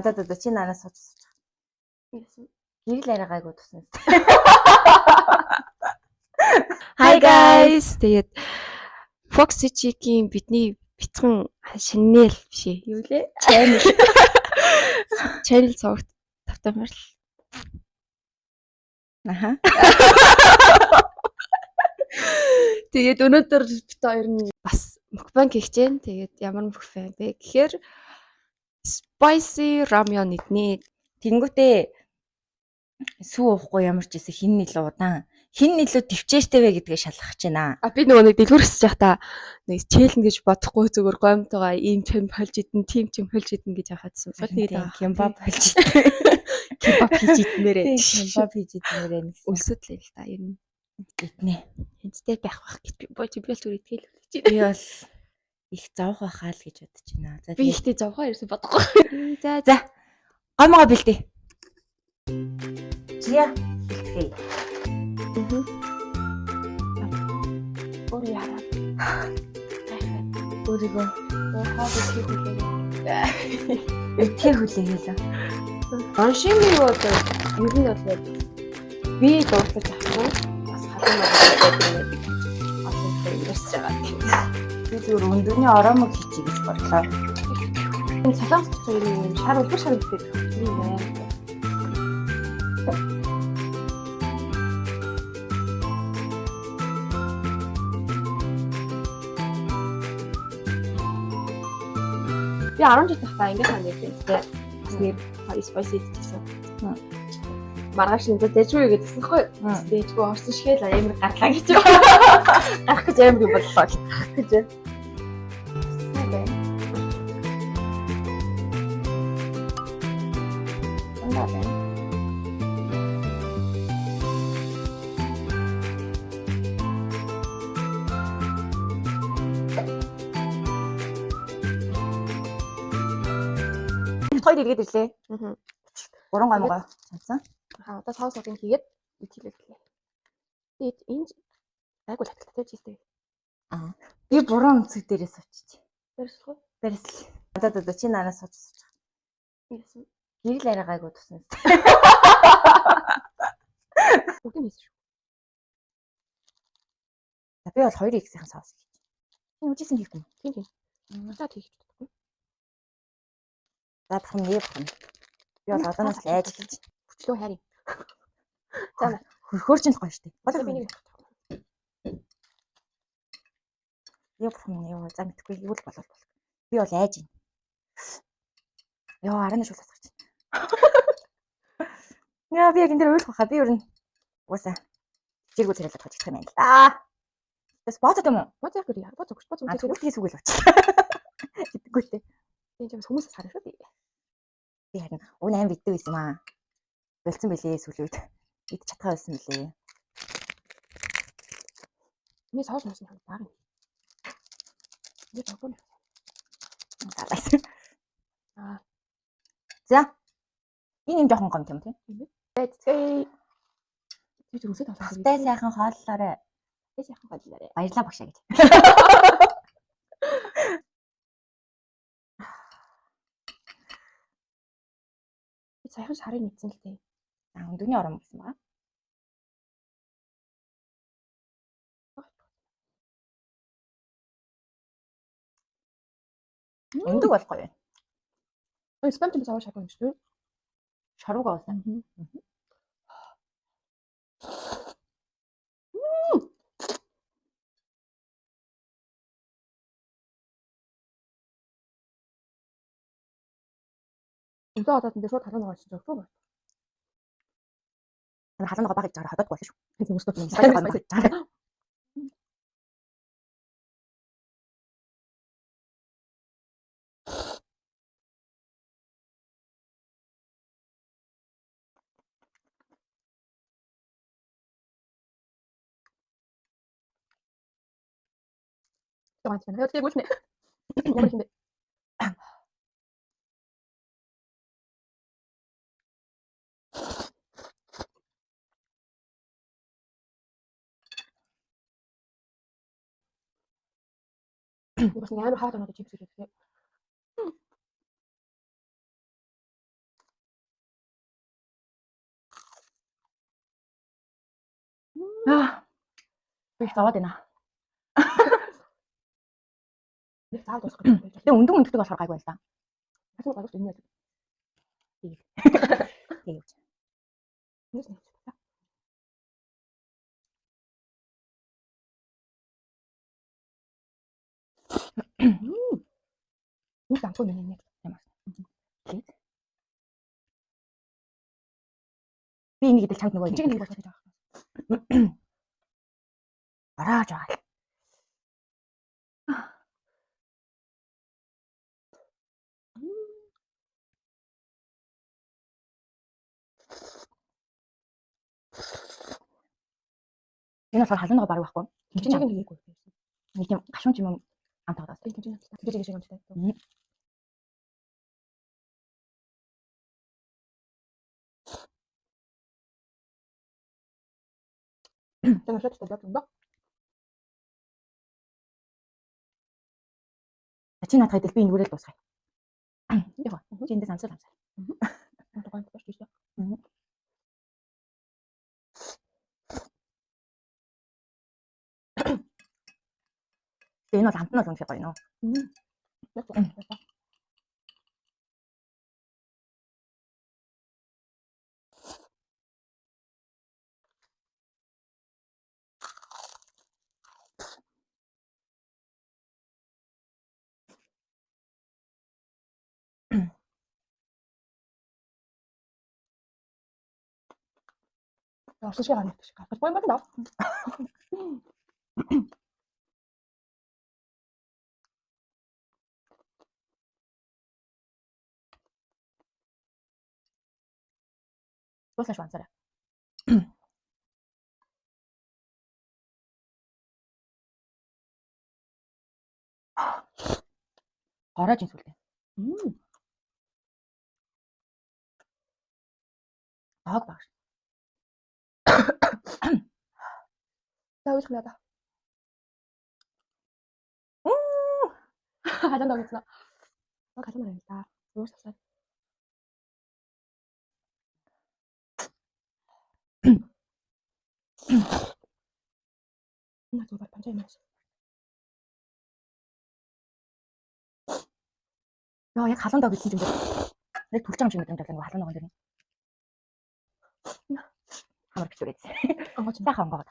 За чи наанаас сууж. Гэрэл арай гайгүй тусан. Hi guys. Тэгээд Foxy Chick-ийн бидний битгэн шинээр биш ээ. Юу лээ? Channel цогт тавтамжаар л. Аха. Тэгээд өнөөдөр бит хоёр нь бас мукбанг хийж гэн. Тэгээд ямар мукбанг бэ гэхээр spicy ramyeon иднэ. Тэнгүүтээ сүү уухгүй ямар ч гэсэн хин илүү удаан. Хин илүү төвчээртэй вэ гэдгээ шалгах гэж байна. Би нөгөө нэг дэлгүүр өсөж байхдаа нэг челлен гэж бодохгүй зүгээр гомтойгоо ийм чим холж идэн, тийм чим холж идэн гэж яхаадсан. Тэгээд кимбаб холж идэн. Кимбаб хийж идмээрээ. Кимбаб хийж идмээрээ гэсэн. Өлсөд л л та ер нь иднэ. Эцтэй байх гэж би бол зүгээр итгэл үлээж байна. Би бол их зовх байхаа л гэж бодож байна. За би ихтэй зовхоо ерөөсөй бодохгүй. За. Гомгоо бэлдээ. Зя. Бэлтгэе. Өөр яараа. Өөрийгөө хаад хийх үлээ. өтгий хүлээгээл. Аншими юу одоо ер нь бол би дуурлаж авсан. Бас хатан байгаа. Асуултыг ярьж байгаа. Би зүгээр өндөрний ороомог хийчих гэж бодлоо. Энэ солонгос цэцэг юм шар үлбэр шар гэдэг юм байна. Би 10 жил тахтаа ингэ хань ярьсан тийм. Бас нэр spicy гэсэн. Маргааш нь дэжгүй гэдсэн хгүй. Дэжгүй орсон шигээл амар гарлаа гэж. Гарах гэж амар юм боллоо гэж. Хоёр иргэд ирлээ. 3 гомгоо цанцсан. Одоо соус одын хийгээд итгэлээ. Тэгээд энэ айгуу татгалтай чийстэй. Би буруу өнцөг дээрээс очиж. Барьсах уу? Барьс. За чи наанаас сууж. Гэрэл арай гайгүй тусан. Бүгд нь хийсэн шүү. За би бол 2x-ийн соус хийж. Энэ үжисэн хийхгүй. Тийм. За тэгж чадахгүй. За бурхан нээ бурхан. Би бол одооноос л айж хэлж. Хүчлөө хайрын. За хөрхөөр чинь л гоё штеп. Одоо би нэг яа бурхан яа за мэдгүй юу л болов. Би бол айж байна. Яа арай нэг шулсаж чинь. Яа би яг энэ дээр ойлгох хаа би ер нь уусаа зэрэгүү царайлах гэж хэлэх юм байна. Тэс бооцоо юм уу? бооцоо гэрээ яа бооцоо тэгээс үгүй л бач. Гэдэггүйтэй. Тийм ч хүмүүсээс харах шүү дээ. Би харин уг 8 биддэг байсан юм аа. Болцсон бэлээ сүлүүд. Ид чадхаа байсан бэлээ. Миний соос мөс нь баг юм. Би таггүй. Залайсан. За. Энэ юм жоохон гомт юм тийм. Тэцгээ. Би зүгсээ талаа. Тай сайхан хооллоорой. Тай сайхан хооллоорой. Баярлалаа багшаа гэж. Би саяхан шарыг мэдсэн л дээ. Өндөрний ором гэсэн байгаа. Өндөг бол гоё. Спам ч аваа шаргав юм шүү дээ. Шарууг авсан. Өнөө одоо энэ шууд хараа байгаа чинь зөвхөн байна. Хараа байгаа гэж хараад болно шүү. Тийм үстэй. Сайн. Тэгвэл тийм. Яг тэгвэл нэ. Ямар юм бэ? Бас ямар хаад оноо чипс гэдэг. Би заваад байна. Нэг заавал дуусгах гэж байна. Тэгээ өндөг өндөг болохоор гайгүй байна л да. Хасуу гайгүй юм яа. Тэгээ. Нүс нэг. Нүс амгүй нэг юм аа. Би энийг идэл чамд нөгөө чиг нэг болчих жаа. Арааж байгаа. Энэ болохоор халуун байгаа баг байхгүй. Чиг нэг хийгээгүй. Нэг юм гашуун ч юм амтаа даас. Чиг нэг тийм шиг амттай. Тэгээ шат тавьдаг юм ба. Чи надад хэдэл би нүрэл дуусгая. Яг чи эндээс амсал. Тухайн тоош тийш. Энэ бол амтнаа л үнэхээр гоё нөө. Яг гоё. Орсон шиг гарна гэж. Гал бой байна. Дуусна швансараа. Гороож ин сүлдээ. Ааг баг. Таавч надаа. Хадаа дагцна. Баг хадаа маяг та. Уус тасаа. Наа зүгээр панчаа юм шиг. Яа яг халуун дог гэсэн юм дээр. Яг түлж байгаа юм шиг мэдэн нэг халуун ногоон дээр. Хамар бичвэрээс. Онгоц Сайхан онгоод.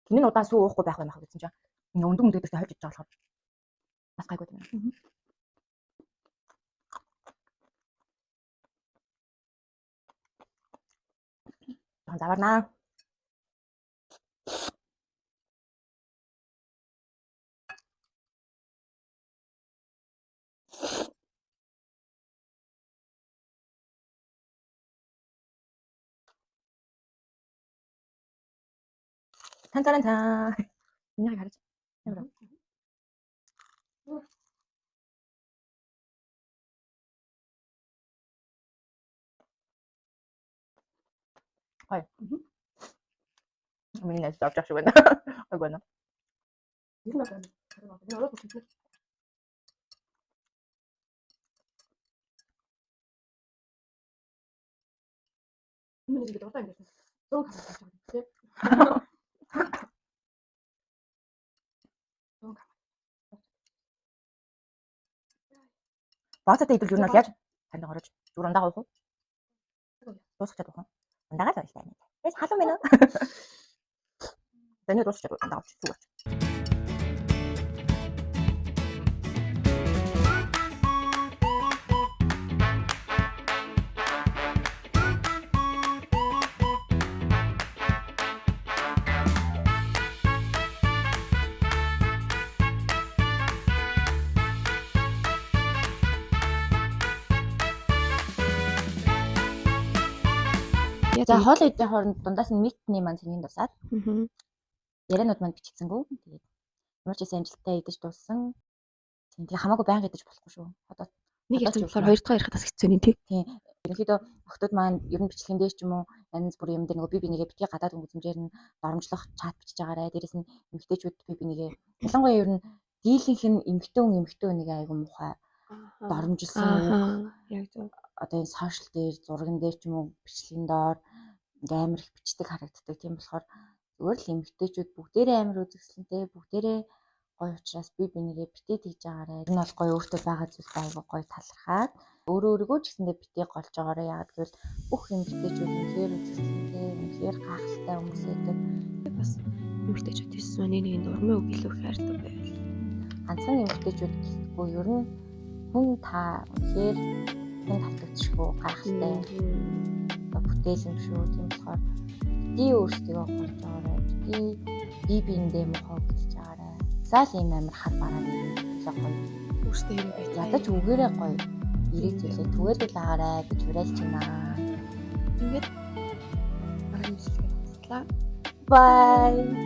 Тэнийн удаан сүү уухгүй байх юм аа гэсэн чинь. Ингээ өндөг өндөг дээр хойж иж байгаа болохоор бас гайгүй юм. Заварнаа. Тантарантаа. Энийг харж. Ямар вэ? Ой. Миний нэс авч авч байна. Ой гэнэ. юм байна. Энэ ороод үзсэн. Миний зүйл удаа ингэсэн. Зуун камер хийж байгаа тийм. Зуун камер. Баацаатай идэл юу нь бол яг танд орож зүгээр ундаа уух уу? Дуусчихад уух уу? Ундагаа л байлаа нэг. Тэс халуун мэнэ. Тэний дуусчихад ундаа ууч зүгээр. За хоол идэх хооронд дундаас нь митний маань цэнгийн дусаад. Яриануд маань бичигдсэнгүү. Тэгээд ямар ч гэсэн амжилттай идэж дууссан. Тэгээ хамаагүй байнга идэж болохгүй шүү. Одоо нэг ярьсан болохоор хоёр дахь ярих тас хэцүү юм тий. Ерөнхийдөө охтууд маань ер нь бичлэгэн дээр ч юм уу янз бүр юм дээр нөгөө би бинийгээ битгий гадаад үзмжээр нь доромжлох чат бичиж байгаарэ. Дээрээс нь эмэгтэйчүүд би бинийгээ ялангуяа ер нь дийлэнх нь эмэгтэй хүнийг айгу мухай доромжилсан яг зөв. Одоо энэ сошиал дээр зурган дээр ч юм уу бичлэгэн доор амар их бичдэг харагддаг. Тийм болохоор зүгээр л эмэгтэйчүүд бүгдээрээ амар үзэсгэлэнтэй бүгдээрээ гоё учраас би бинийгээ битээ тэгж байгаарэ. Энэ бол гоё өөртөө байгаа зүйлээ айгу гоё талархаад өөрийгөө ч гэсэндээ битээ голж байгаарэ. Яагаад гэвэл бүх эмэгтэйчүүд үнэхээр үзэсгэлэнтэй, үнэхээр гайхалтай хүмүүс байдаг. Бас эмэгтэйчүүд эсвэл нэг урмын үг илүү хайртай байвал. Ганцхан эмэгтэйчүүд гэхгүй ер нь хүн та үнэхээр хүн тавтагдчихгүй гайхалтай бүтээл юм шүү. Тийм болохоор би өөрсдөө голж байгаарэ. Би биендээ мохоо гэлж байгаарэ. Заал ийм амар хар бараа нэг илүү гоё. Өөртөө хэрэг байж. Ядаж үгээрээ гоё. Ирээд зүйлээ түгээдэл агаарэ гэж уриалж байна. Ингээд маргаан жилийн хутлаа. Bye.